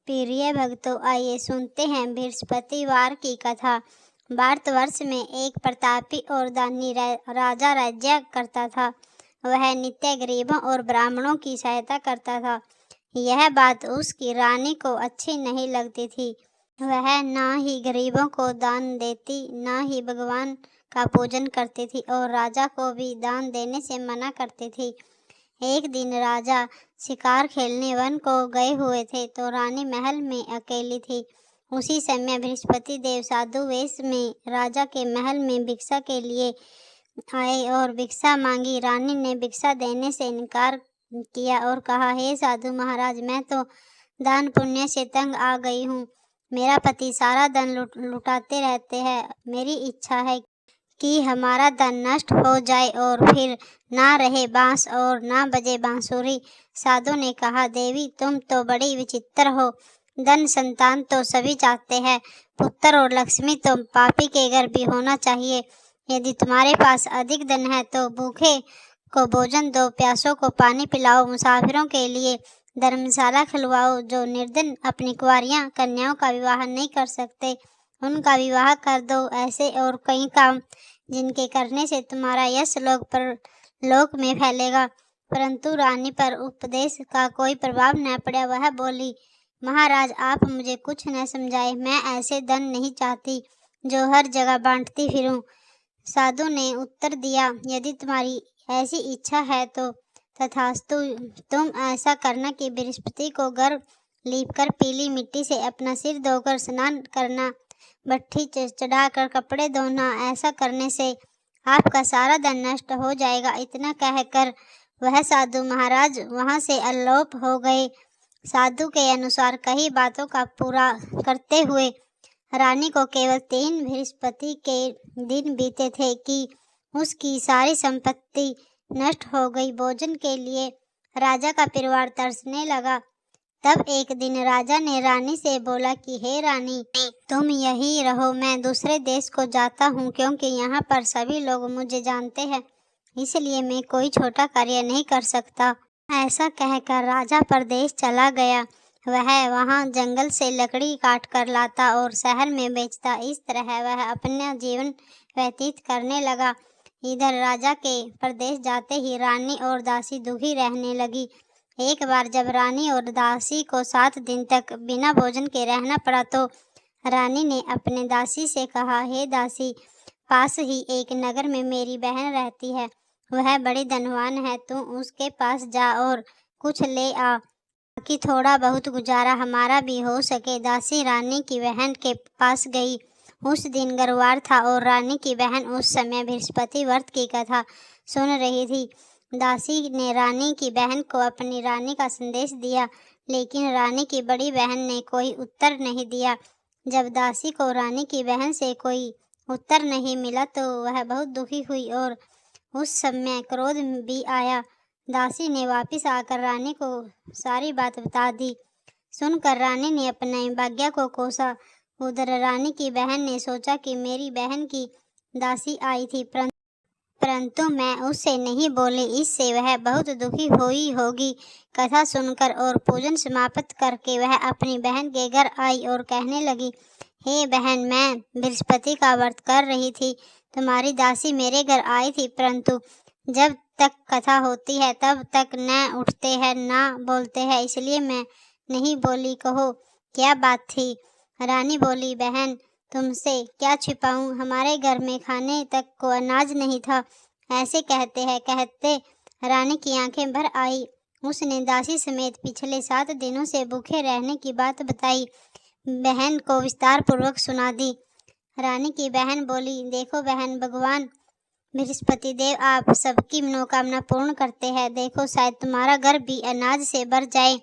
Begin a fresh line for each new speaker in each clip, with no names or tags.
प्रिय भक्तों, आइए सुनते हैं बृहस्पतिवार की कथा। भारतवर्ष में एक प्रतापी और दानी राजा राज्य करता था। वह नित्य गरीबों और ब्राह्मणों की सहायता करता था। यह बात उसकी रानी को अच्छी नहीं लगती थी। वह ना ही गरीबों को दान देती, ना ही भगवान का पूजन करती थी और राजा को भी दान देने से मना करती थी। एक दिन राजा शिकार खेलने वन को गए हुए थे तो रानी महल में अकेली थी। उसी समय बृहस्पति देव साधु वेश में राजा के महल में भिक्षा के लिए आए और भिक्षा मांगी। रानी ने भिक्षा देने से इनकार किया और कहा, हे साधु महाराज, मैं तो दान पुण्य से तंग आ गई हूँ। मेरा पति सारा धन लुटाते रहते हैं। मेरी इच्छा है कि हमारा धन नष्ट हो जाए और फिर ना रहे बांस और ना बजे बांसुरी। साधु ने कहा, देवी, तुम तो बड़ी विचित्र हो। धन संतान तो सभी चाहते हैं, पुत्र और लक्ष्मी तो पापी के घर भी होना चाहिए। यदि तुम्हारे पास अधिक धन है तो भूखे को भोजन दो, प्यासों को पानी पिलाओ, मुसाफिरों के लिए धर्मशाला खुलवाओ। जो निर्धन अपनी कुंवारियां कन्याओं का विवाह नहीं कर सकते, उनका विवाह कर दो। ऐसे और कई काम जिनके करने से तुम्हारा यश लोक में फैलेगा। परंतु रानी पर उपदेश का कोई प्रभाव न पड़ा। वह बोली, महाराज, आप मुझे कुछ न समझाए। मैं ऐसे धन नहीं चाहती जो हर जगह बांटती फिरूं। साधु ने उत्तर दिया, यदि तुम्हारी ऐसी इच्छा है तो तथास्तु। तुम ऐसा करना कि बृहस्पति को घर लीपकर पीली मिट्टी से अपना सिर धोकर स्नान करना, भट्ठी चढ़ाकर कपड़े धोना। ऐसा करने से आपका सारा धन नष्ट हो जाएगा। इतना कहकर वह साधु महाराज वहां से अलोप हो गए। साधु के अनुसार कई बातों का पूरा करते हुए रानी को केवल 3 बृहस्पति के दिन बीते थे कि उसकी सारी संपत्ति नष्ट हो गई। भोजन के लिए राजा का परिवार तरसने लगा। तब एक दिन राजा ने रानी से बोला कि हे रानी, तुम यहीं रहो, मैं दूसरे देश को जाता हूँ, क्योंकि यहाँ पर सभी लोग मुझे जानते हैं, इसलिए मैं कोई छोटा कार्य नहीं कर सकता। ऐसा कहकर राजा परदेश चला गया। वह वहाँ जंगल से लकड़ी काट कर लाता और शहर में बेचता। इस तरह वह अपना जीवन व्यतीत करने लगा। इधर राजा के परदेश जाते ही रानी और दासी दुखी रहने लगी। एक बार जब रानी और दासी को 7 दिन तक बिना भोजन के रहना पड़ा तो रानी ने अपने दासी से कहा, हे दासी, पास ही एक नगर में मेरी बहन रहती है। वह बड़ी धनवान है। तू उसके पास जा और कुछ ले आ ताकि थोड़ा बहुत गुजारा हमारा भी हो सके। दासी रानी की बहन के पास गई। उस दिन गुरुवार था और रानी की बहन उस समय बृहस्पति व्रत की कथा सुन रही थी। दासी ने रानी की बहन को अपनी रानी का संदेश दिया, लेकिन रानी की बड़ी बहन ने कोई उत्तर नहीं दिया। जब दासी को रानी की बहन से कोई उत्तर नहीं मिला तो वह बहुत दुखी हुई और उस समय क्रोध भी आया। दासी ने वापस आकर रानी को सारी बात बता दी। सुनकर रानी ने अपने भाग्य को कोसा। उधर रानी की बहन ने सोचा कि मेरी बहन की दासी आई थी, परंतु मैं उससे नहीं बोली, इससे वह बहुत दुखी हुई होगी। कथा सुनकर और पूजन समाप्त करके वह अपनी बहन के घर आई और कहने लगी, हे बहन, मैं बृहस्पति का व्रत कर रही थी। तुम्हारी दासी मेरे घर आई थी, परंतु जब तक कथा होती है तब तक न उठते हैं न बोलते हैं, इसलिए मैं नहीं बोली। कहो, क्या बात थी? रानी बोली, बहन, तुमसे क्या छिपाऊं, हमारे घर में खाने तक को अनाज नहीं था। ऐसे कहते रानी की आंखें भर आई। उसने दासी समेत पिछले 7 दिनों से भूखे रहने की बात बताई, बहन को विस्तार पूर्वक सुना दी। रानी की बहन बोली, देखो बहन, भगवान बृहस्पति देव आप सबकी मनोकामना पूर्ण करते हैं। देखो, शायद तुम्हारा घर भी अनाज से भर जाए।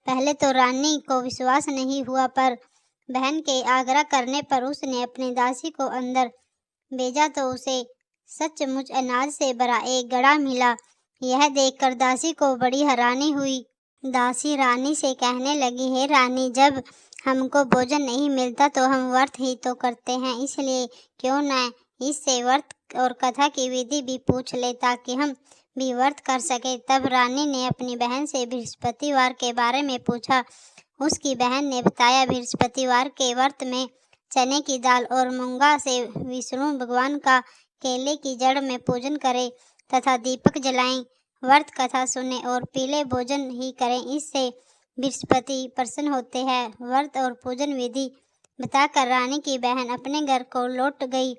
पहले तो रानी को विश्वास नहीं हुआ, पर बहन के आग्रह करने पर उसने अपनी दासी को अंदर भेजा तो उसे सचमुच अनाज से भरा एक घड़ा मिला। यह देखकर दासी को बड़ी हैरानी हुई। दासी रानी से कहने लगी, हे रानी, जब हमको भोजन नहीं मिलता तो हम व्रत ही तो करते हैं, इसलिए क्यों न इससे व्रत और कथा की विधि भी पूछ ले ताकि हम भी व्रत कर सके। तब रानी ने अपनी बहन से बृहस्पतिवार के बारे में पूछा। उसकी बहन ने बताया, बृहस्पतिवार के व्रत में चने की दाल और मूंगा से विष्णु भगवान का केले की जड़ में पूजन करें तथा दीपक जलाएं, व्रत कथा सुने और पीले भोजन ही करें, इससे बृहस्पति प्रसन्न होते हैं। व्रत और पूजन विधि बताकर रानी की बहन अपने घर को लौट गई।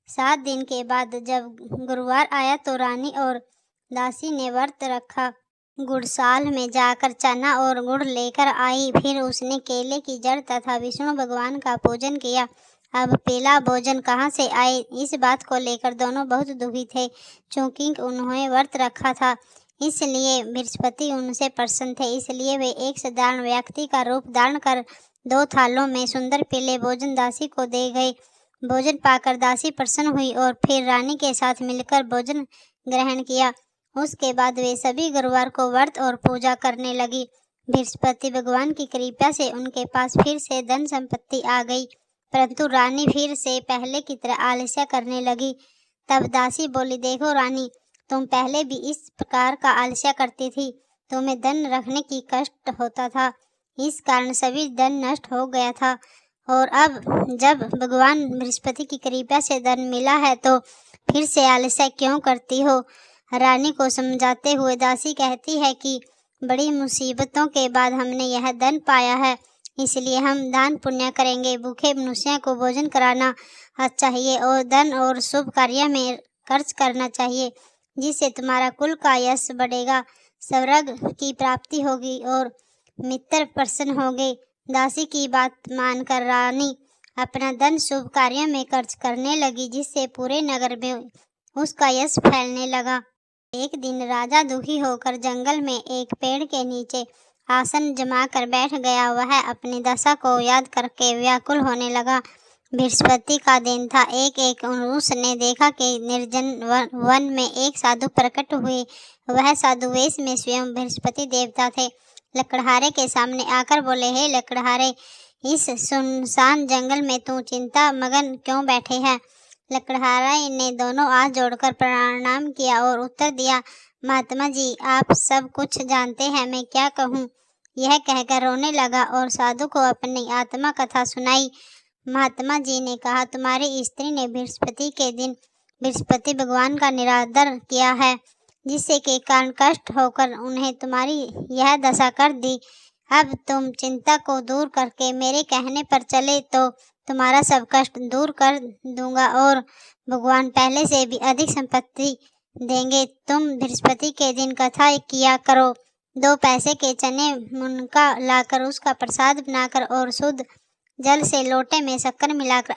7 दिन के बाद जब गुरुवार आया तो रानी और दासी ने व्रत रखा। गुड़साल में जाकर चना और गुड़ लेकर आई। फिर उसने केले की जड़ तथा विष्णु भगवान का पूजन किया। अब पीला भोजन कहाँ से आए, इस बात को लेकर दोनों बहुत दुखी थे। चूंकि उन्होंने व्रत रखा था इसलिए बृहस्पति उनसे प्रसन्न थे, इसलिए वे एक साधारण व्यक्ति का रूप धारण कर 2 थालों में सुंदर पीले भोजन दासी को दे गए। भोजन पाकर दासी प्रसन्न हुई और फिर रानी के साथ मिलकर भोजन ग्रहण किया। उसके बाद वे सभी गुरुवार को व्रत और पूजा करने लगी। बृहस्पति भगवान की कृपा से उनके पास फिर से धन संपत्ति आ गई, परंतु रानी फिर से पहले की तरह आलस्य करने लगी। तब दासी बोली, देखो रानी, तुम पहले भी इस प्रकार का आलस्य करती थी, तुम्हें धन रखने की कष्ट होता था, इस कारण सभी धन नष्ट हो गया था, और अब जब भगवान बृहस्पति की कृपा से धन मिला है तो फिर से आलस्य क्यों करती हो। रानी को समझाते हुए दासी कहती है कि बड़ी मुसीबतों के बाद हमने यह धन पाया है, इसलिए हम दान पुण्य करेंगे। भूखे मनुष्यों को भोजन कराना चाहिए और धन और शुभ कार्य में खर्च करना चाहिए, जिससे तुम्हारा कुल का यश बढ़ेगा, स्वर्ग की प्राप्ति होगी और मित्र प्रसन्न होंगे। दासी की बात मानकर रानी अपना धन शुभ कार्यों में खर्च करने लगी, जिससे पूरे नगर में उसका यश फैलने लगा। एक दिन राजा दुखी होकर जंगल में एक पेड़ के नीचे आसन जमा कर बैठ गया। वह अपनी दशा को याद करके व्याकुल होने लगा। बृहस्पति का दिन था। एक उसने देखा कि निर्जन वन में एक साधु प्रकट हुए। वह साधु वेश में स्वयं बृहस्पति देवता थे। लकड़हारे के सामने आकर बोले, हे लकड़हारे, इस सुनसान जंगल में तू चिंता मगन क्यों बैठे है। लकड़हारा ने दोनों हाथ जोड़कर प्रणाम किया और उत्तर दिया, महात्मा जी, आप सब कुछ जानते हैं, मैं क्या कहूँ। यह कहकर रोने लगा और साधु को अपनी आत्मा कथा सुनाई। महात्मा जी ने कहा, तुम्हारी स्त्री ने बृहस्पति के दिन बृहस्पति भगवान का निरादर किया है, जिससे के कारण कष्ट होकर उन्हें तुम्हारी यह दशा कर दी। अब तुम चिंता को दूर करके मेरे कहने पर चले तो तुम्हारा सब कष्ट दूर कर दूंगा और भगवान पहले से भी अधिक संपत्ति देंगे। तुम बृहस्पति के दिन कथा किया करो। 2 पैसे के चने मुनका लाकर उसका प्रसाद बनाकर और शुद्ध जल से लोटे में शक्कर मिलाकर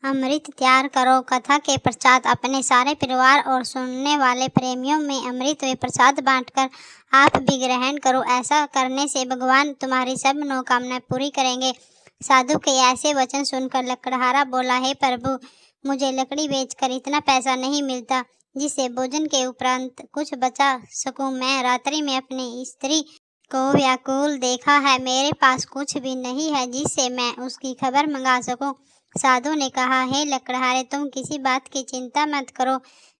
अमृत तैयार करो। कथा के पश्चात अपने सारे परिवार और सुनने वाले प्रेमियों में अमृत व प्रसाद बांटकर आप भी ग्रहण करो। ऐसा करने से भगवान तुम्हारी सब मनोकामनाएं पूरी करेंगे। साधु के ऐसे वचन सुनकर लकड़हारा बोला, हे प्रभु, मुझे लकड़ी बेचकर इतना पैसा नहीं मिलता जिससे भोजन के उपरांत कुछ बचा सकूं। मैं रात्रि में अपनी स्त्री को व्याकुल देखा है, मेरे पास कुछ भी नहीं है जिससे मैं उसकी खबर मंगा सकूं। साधु ने कहा, हे लकड़हारे, तुम किसी बात की चिंता मत करो।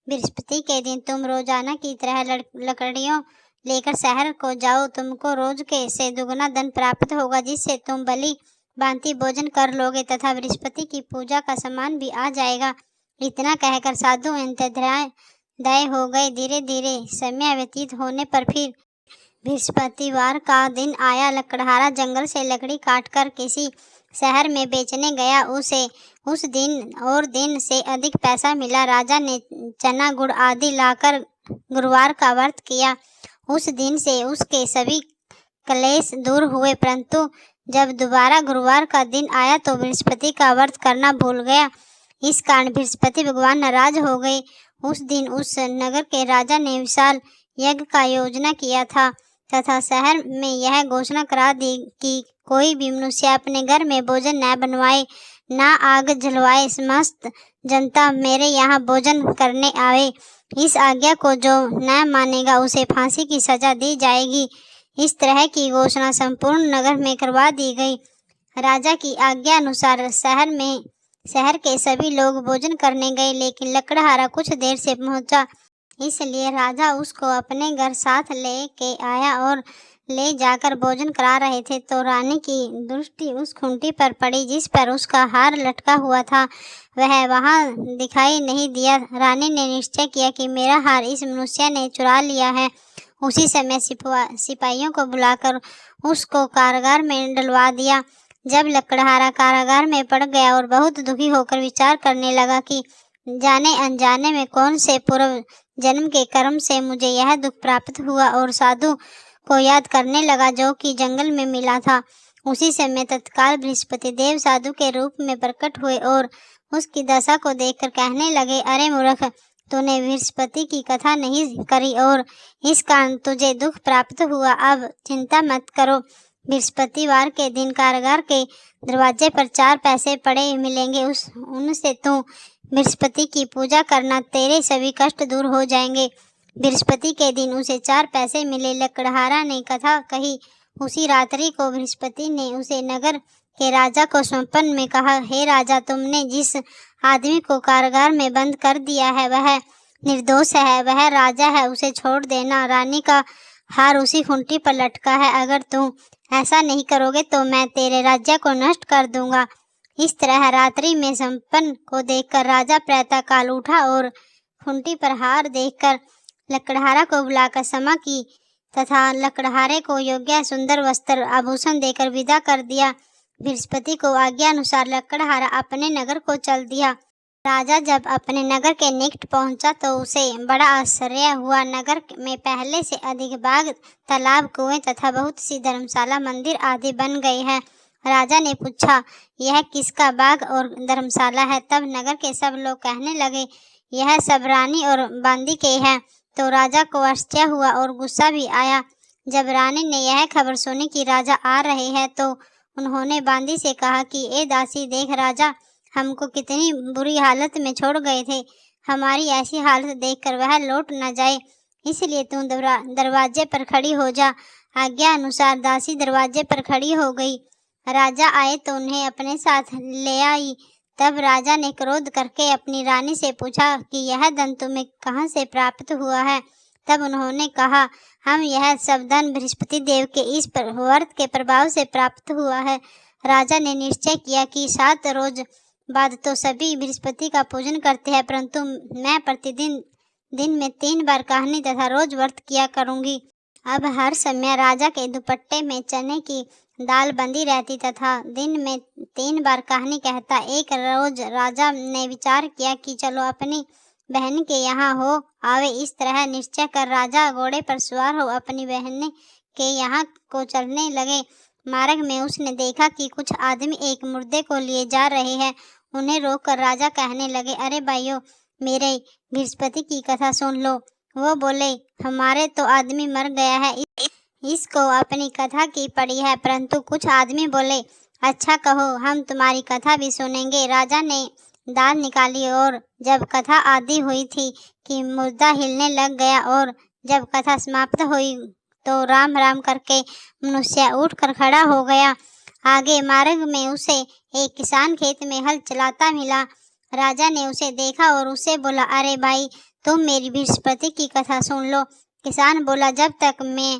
बृहस्पति के दिन तुम रोजाना की तरह लकड़ियों लेकर शहर को जाओ। तुमको रोज के से दुगना धन प्राप्त होगा, जिससे तुम भली भांति भोजन कर लोगे तथा बृहस्पति की पूजा का सामान भी आ जाएगा। इतना कहकर साधु अंतर्ध्याय हो गए। धीरे धीरे समय व्यतीत होने पर फिर बृहस्पतिवार का दिन आया। लकड़हारा जंगल से लकड़ी काटकर किसी शहर में बेचने गया। उसे उस दिन और दिन से अधिक पैसा मिला। राजा ने चना गुड़ आदि लाकर गुरुवार का व्रत किया। उस दिन से उसके सभी क्लेश दूर हुए, परंतु जब दोबारा गुरुवार का दिन आया तो बृहस्पति का व्रत करना भूल गया। इस कारण बृहस्पति भगवान नाराज हो गए। उस दिन उस नगर के राजा ने विशाल यज्ञ का योजना किया था तथा शहर में यह घोषणा करा दी कि कोई भी मनुष्य अपने घर में भोजन न बनवाए, न आग जलवाए। समस्त जनता मेरे यहाँ भोजन करने आवे। इस आज्ञा को जो न मानेगा उसे फांसी की सजा दी जाएगी। इस तरह की घोषणा संपूर्ण नगर में करवा दी गई। राजा की आज्ञा अनुसार शहर के सभी लोग भोजन करने गए, लेकिन लकड़हारा कुछ देर से पहुंचा। इसलिए राजा उसको अपने घर साथ लेके आया और ले जाकर भोजन करा रहे थे तो रानी की दृष्टि उस खूंटी पर पड़ी जिस पर उसका हार लटका हुआ था। वह वहां दिखाई नहीं दिया। रानी ने निश्चय किया कि मेरा हार इस मनुष्य ने चुरा लिया है। उसी समय सिपाहियों को बुलाकर उसको कारागार में डलवा दिया। जब लकड़हारा कारागार में पड़ गया और बहुत दुखी होकर विचार करने लगा कि जाने अनजाने में कौन से पूर्व जन्म के कर्म से मुझे यह दुख प्राप्त हुआ, और साधु को याद करने लगा जो कि जंगल में मिला था। उसी समय तत्काल बृहस्पति देव साधु के रूप में प्रकट हुए और उसकी दशा को देखकर कहने लगे, अरे मूर्ख, तूने बृहस्पति की कथा नहीं करी और इस कारण तुझे दुख प्राप्त हुआ। अब चिंता मत करो, बृहस्पतिवार के दिन कारागार के दरवाजे पर 4 पैसे पड़े मिलेंगे। उनसे तू बृहस्पति की पूजा करना, तेरे सभी कष्ट दूर हो जाएंगे। बृहस्पति के दिन उसे 4 पैसे मिले। लकड़हारा ने कथा कही। उसी रात्रि को बृहस्पति ने उसे नगर के राजा को स्वप्न में कहा, हे राजा, तुमने जिस आदमी को कारागार में बंद कर दिया है वह निर्दोष है, वह राजा है, उसे छोड़ देना। रानी का हार उसी खूंटी पर लटका है। अगर तुम ऐसा नहीं करोगे तो मैं तेरे राज्य को नष्ट कर दूंगा। इस तरह रात्रि में स्वप्न को देखकर राजा प्रातः काल उठा और खूंटी पर हार देखकर लकड़हारा को बुलाकर क्षमा की तथा लकड़हारे को योग्य सुंदर वस्त्र आभूषण देकर विदा कर दिया। बृहस्पति को आज्ञा अनुसार लकड़हारा अपने नगर को चल दिया। राजा जब अपने नगर के निकट पहुंचा तो उसे बड़ा आश्चर्य हुआ। नगर में पहले से अधिक बाग, तालाब, कुएं तथा बहुत सी धर्मशाला, मंदिर आदि बन गए हैं। राजा ने पूछा, यह किसका बाग और धर्मशाला है? तब नगर के सब लोग कहने लगे, यह सब रानी और बांदी के हैं। तो राजा को आश्चर्य हुआ और गुस्सा भी आया। जब रानी ने यह खबर सुनी कि राजा आ रहे हैं तो उन्होंने बांदी से कहा कि ए दासी, देख, राजा हमको कितनी बुरी हालत में छोड़ गए थे। हमारी ऐसी हालत देखकर वह लौट न जाए, इसलिए तू दरवाजे पर खड़ी हो जा। आज्ञा अनुसार दासी दरवाजे पर खड़ी हो गई। राजा आए तो उन्हें अपने साथ ले आई। तब राजा ने क्रोध करके अपनी रानी से पूछा कि यह धन तुम्हें कहाँ से प्राप्त हुआ है? तब उन्होंने कहा, हम यह सब धन बृहस्पति देव के इस व्रत के प्रभाव से प्राप्त हुआ है। राजा ने निश्चय किया कि 7 रोज बाद तो सभी बृहस्पति का पूजन करते हैं, परंतु मैं प्रतिदिन दिन में 3 बार कहनी तथा रोज व्रत किया करूंगी। अब हर समय राजा के दुपट्टे में चने की दाल बंधी रहती तथा दिन में 3 बार कहानी कहता। एक रोज राजा ने विचार किया कि चलो अपनी बहन के यहाँ हो आवे। इस तरह निश्चय कर राजा घोड़े पर सवार हो अपनी बहन के यहाँ को चलने लगे। मार्ग में उसने देखा कि कुछ आदमी एक मुर्दे को लिए जा रहे हैं। उन्हें रोककर राजा कहने लगे, अरे भाइयों, मेरे बृहस्पति की कथा सुन लो। वो बोले, हमारे तो आदमी मर गया है, इसको अपनी कथा की पड़ी है। परंतु कुछ आदमी बोले, अच्छा कहो, हम तुम्हारी कथा भी सुनेंगे। राजा ने दाल निकाली और जब कथा आदि हुई थी कि मुर्दा हिलने लग गया, और जब कथा समाप्त हुई तो राम राम करके मनुष्य उठकर खड़ा हो गया। आगे मार्ग में उसे एक किसान खेत में हल चलाता मिला। राजा ने उसे देखा और उसे बोला, अरे भाई, तुम मेरी बृहस्पति की कथा सुन लो। किसान बोला, जब तक मैं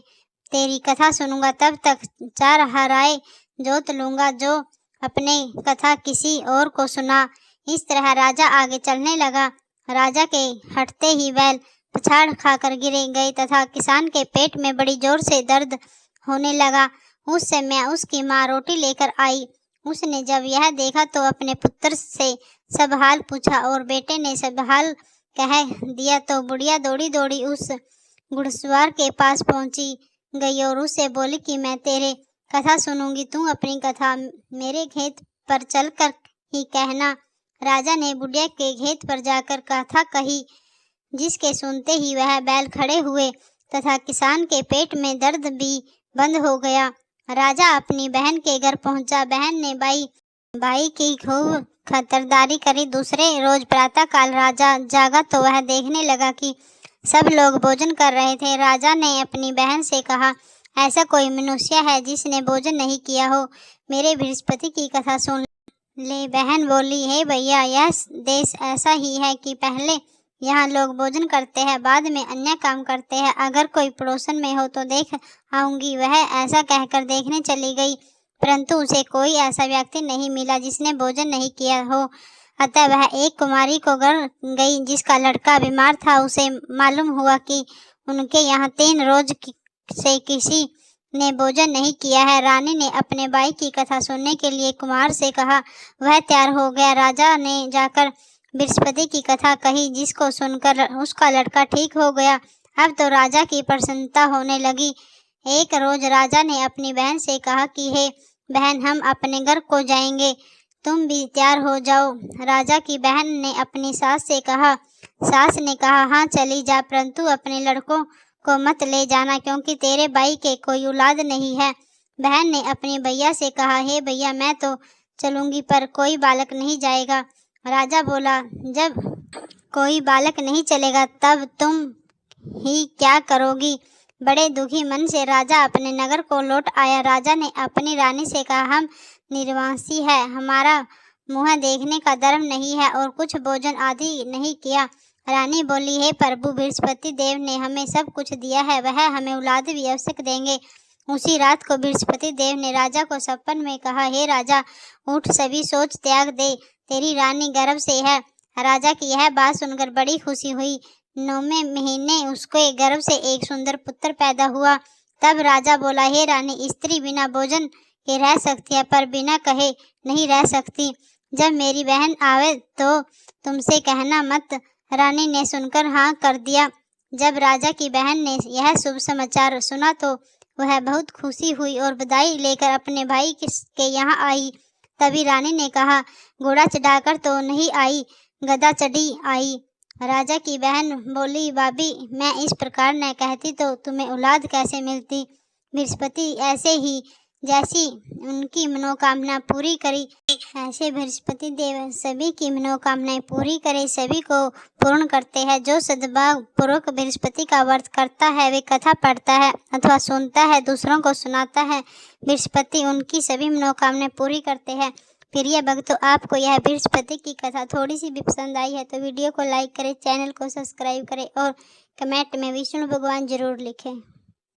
तेरी कथा सुनूंगा तब तक 4 हराए जोत लूंगा जो अपने कथा किसी और को सुना। इस तरह राजा आगे चलने लगा। राजा के हटते ही बैल पछाड़ खाकर गिरे गए तथा किसान के पेट में बड़ी जोर से दर्द होने लगा। उस समय उसकी माँ रोटी लेकर आई। उसने जब यह देखा तो अपने पुत्र से सब हाल पूछा और बेटे ने सब हाल कह दिया। तो बुढ़िया दौड़ी दौड़ी उस घुड़सवार के पास पहुंची गई और उससे बोली कि मैं तेरे कथा सुनूंगी, तू अपनी कथा मेरे खेत पर चलकर ही कहना। राजा ने बुढ़िया के खेत पर जाकर कथा कही, जिसके सुनते ही वह बैल खड़े हुए तथा किसान के पेट में दर्द भी बंद हो गया। राजा अपनी बहन के घर पहुंचा। बहन ने भाई की खूब खतरदारी करी। दूसरे रोज प्रातः काल राजा जागा तो वह देखने लगा कि सब लोग भोजन कर रहे थे। राजा ने अपनी बहन से कहा, ऐसा कोई मनुष्य है जिसने भोजन नहीं किया हो? मेरे बृहस्पति की कथा सुन ले। बहन बोली, हे भैया, यह देश ऐसा ही है कि पहले यहाँ लोग भोजन करते हैं, बाद में अन्य काम करते हैं। अगर कोई पड़ोसन में हो तो देख आऊंगी। वह ऐसा कहकर देखने चली गई, परंतु उसे कोई ऐसा व्यक्ति नहीं मिला जिसने भोजन नहीं किया हो। अतः वह एक कुमारी को घर गई जिसका लड़का बीमार था। उसे मालूम हुआ कि उनके यहाँ 3 रोज से किसी ने भोजन नहीं किया है। रानी ने अपने भाई की कथा सुनने के लिए कुमार से कहा। वह तैयार हो गया। राजा ने जाकर बृहस्पति की कथा कही, जिसको सुनकर उसका लड़का ठीक हो गया। अब तो राजा की प्रसन्नता होने लगी। एक रोज राजा ने अपनी बहन से कहा कि हे बहन, हम अपने घर को जाएंगे, तुम भी तैयार हो जाओ। राजा की बहन ने अपनी सास से कहा। सास ने कहा, हाँ चली जा, परंतु अपने लड़कों को मत ले जाना, क्योंकि तेरे भाई के कोई औलाद नहीं है। बहन ने अपने भैया से कहा, हे भैया, मैं तो चलूंगी, पर कोई बालक नहीं जाएगा। राजा बोला, जब कोई बालक नहीं चलेगा तब तुम ही क्या करोगी। बड़े दुखी मन से राजा अपने नगर को लौट आया। राजा ने अपनी रानी से कहा, हम निर्वासी है, हमारा मुँह देखने का धर्म नहीं है और कुछ भोजन आदि नहीं किया। रानी बोली, हे प्रभु, बृहस्पति देव ने हमें सब कुछ दिया है, वह हमें औलाद भी अवश्य देंगे। उसी रात को बृहस्पति देव ने राजा को सपन में कहा, हे राजा, उठ, सभी सोच त्याग दे, तेरी रानी गर्भ से है। राजा की यह बात सुनकर बड़ी खुशी हुई। 9वें महीने उसके गर्भ से एक सुंदर पुत्र पैदा हुआ। तब राजा बोला, हे रानी, स्त्री बिना भोजन के रह सकती है, पर बिना कहे नहीं रह सकती। जब मेरी बहन आवे तो तुमसे कहना मत। रानी ने सुनकर हाँ कर दिया। जब राजा की बहन ने यह शुभ समाचार सुना तो वह बहुत खुशी हुई और बधाई लेकर अपने भाई के यहाँ आई। तभी रानी ने कहा, घोड़ा चढ़ाकर तो नहीं आई, गधा चढ़ी आई। राजा की बहन बोली, भाभी, मैं इस प्रकार न कहती तो तुम्हें औलाद कैसे मिलती। बृहस्पति ऐसे ही जैसी उनकी मनोकामना पूरी करी, ऐसे बृहस्पति देव सभी की मनोकामनाएं पूरी करे, सभी को पूर्ण करते हैं। जो सद्भाव पूर्वक बृहस्पति का व्रत करता है, वे कथा पढ़ता है अथवा सुनता है, दूसरों को सुनाता है, बृहस्पति उनकी सभी मनोकामनाएं पूरी करते हैं। प्रिय भक्तों, आपको यह बृहस्पति की कथा थोड़ी सी भी पसंद आई है तो वीडियो को लाइक करें, चैनल को सब्सक्राइब करें और कमेंट में विष्णु भगवान जरूर लिखें।